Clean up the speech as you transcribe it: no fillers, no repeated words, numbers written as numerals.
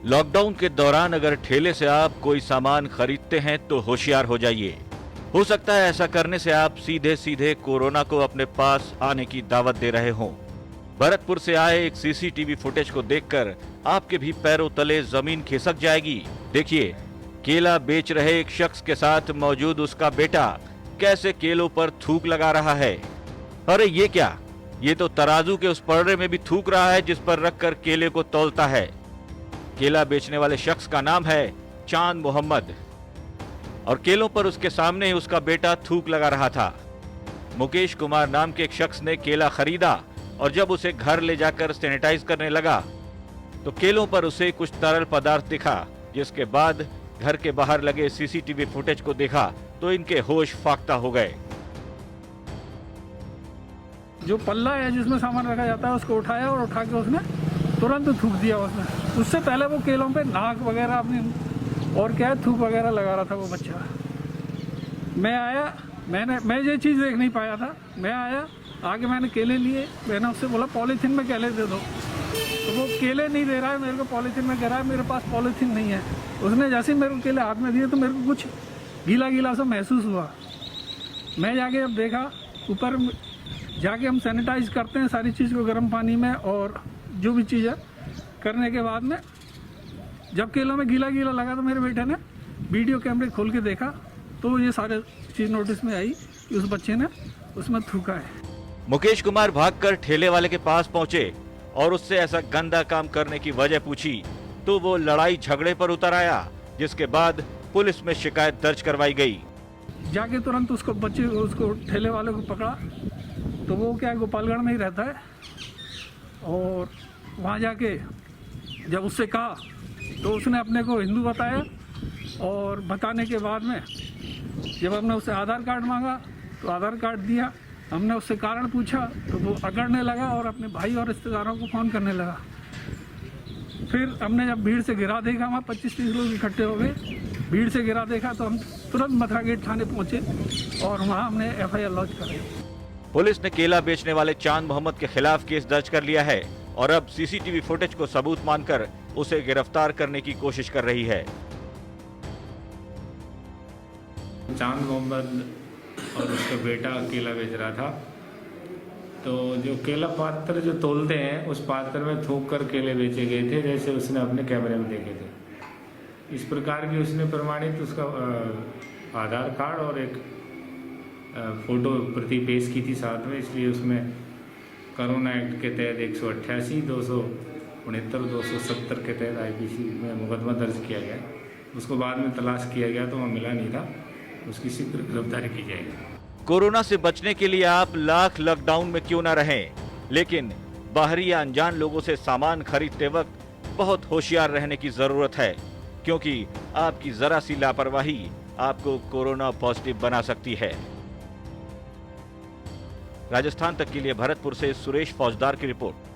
Lockdown के दौरान अगर ठेले से आप कोई सामान खरीदते हैं तो होशियार हो जाइए। हो सकता है ऐसा करने से आप सीधे सीधे कोरोना को अपने पास आने की दावत दे रहे हों। भरतपुर से आए एक सीसीटीवी फुटेज को देखकर आपके भी पैरों तले जमीन खिसक जाएगी। देखिए, केला बेच रहे एक शख्स के साथ मौजूद उसका बेटा कैसे केलों पर थूक लगा रहा है। अरे ये क्या, ये तो तराजू के उस पर्रे में भी थूक रहा है जिस पर रखकर केले को तौलता है। केला बेचने वाले शख्स का नाम है चांद मोहम्मद और केलों पर उसके सामने ही उसका बेटा थूक लगा रहा था। मुकेश कुमार नाम के एक शख्स ने केला खरीदा और जब उसे घर ले जाकर सैनिटाइज करने लगा तो केलों पर उसे कुछ तरल पदार्थ दिखा, जिसके बाद घर के बाहर लगे सीसीटीवी फुटेज को देखा तो इनके होश फाख्ता हो गए। जो पल्ला है जिसमें सामान रखा जाता है उसको उठाया और उठा के उसने तुरंत थूक दिया उसमें। उससे पहले वो केलों पे नाक वगैरह अपनी और क्या है थूक वगैरह लगा रहा था वो बच्चा। मैं आया, मैं ये चीज़ देख नहीं पाया था। मैं आया, आगे मैंने केले लिए, मैंने उससे बोला पॉलीथीन में केले दे दो, तो वो केले नहीं दे रहा है मेरे को, पॉलीथीन में कह रहा है मेरे पास पॉलीथीन नहीं है। उसने जैसे ही मेरे को केले हाथ में दिए तो मेरे को कुछ गीला गीला सा महसूस हुआ। मैं जाके अब देखा, ऊपर जाके हम सैनिटाइज करते हैं सारी चीज़ को गर्म पानी में और जो भी चीज़ है करने के बाद में जब केलों में गीला गीला लगा तो मेरे बेटे ने वीडियो कैमरे खोल के देखा तो ये सारे चीज़ नोटिस में आई कि उस बच्चे ने उसमें थूका है। मुकेश कुमार भागकर ठेले वाले के पास पहुंचे और उससे ऐसा गंदा काम करने की वजह पूछी तो वो लड़ाई झगड़े पर उतर आया, जिसके बाद पुलिस में शिकायत दर्ज करवाई गई। जाके तुरंत उसको ठेले वाले को पकड़ा तो वो क्या गोपालगढ़ में ही रहता है और वहाँ जाके जब उससे कहा तो उसने अपने को हिंदू बताया और बताने के बाद में जब हमने उससे आधार कार्ड मांगा तो आधार कार्ड दिया। हमने उससे कारण पूछा तो वो अकड़ने लगा और अपने भाई और रिश्तेदारों को फ़ोन करने लगा। फिर हमने जब भीड़ से गिरा देखा, वहाँ 25-30 लोग इकट्ठे हो गए, भीड़ से गिरा देखा तो हम तुरंत मथुरा गेट थाने पहुँचे और वहाँ हमने FIR लॉन्च कराई। पुलिस ने केला बेचने वाले चांद मोहम्मद के खिलाफ केस दर्ज कर लिया है और अब सीसीटीवी फुटेज को सबूत मानकर उसे गिरफ्तार करने की कोशिश कर रही है। चांद मोहम्मद और उसका बेटा केला बेच रहा था, तो जो केला पात्र जो तोलते हैं उस पात्र में थूक कर केले बेचे गए थे, जैसे उसने अपने कैमरे में देखे थे। इस प्रकार की उसने प्रमाणित उसका आधार कार्ड और एक फोटो प्रति पेश की थी साथ में, इसलिए उसमें कोरोना एक्ट के तहत 188, 269, 270 के तहत IPC में मुकदमा दर्ज किया गया। उसको बाद में तलाश किया गया तो वहाँ मिला नहीं था, उसकी शीघ्र गिरफ्तारी की जाएगी। कोरोना से बचने के लिए आप लाख लॉकडाउन में क्यों न रहें, लेकिन बाहरी या अनजान लोगों से सामान खरीदते वक्त बहुत होशियार रहने की जरूरत है, क्योंकि आपकी जरा सी लापरवाही आपको कोरोना पॉजिटिव बना सकती है। राजस्थान तक के लिए भरतपुर से सुरेश फौजदार की रिपोर्ट।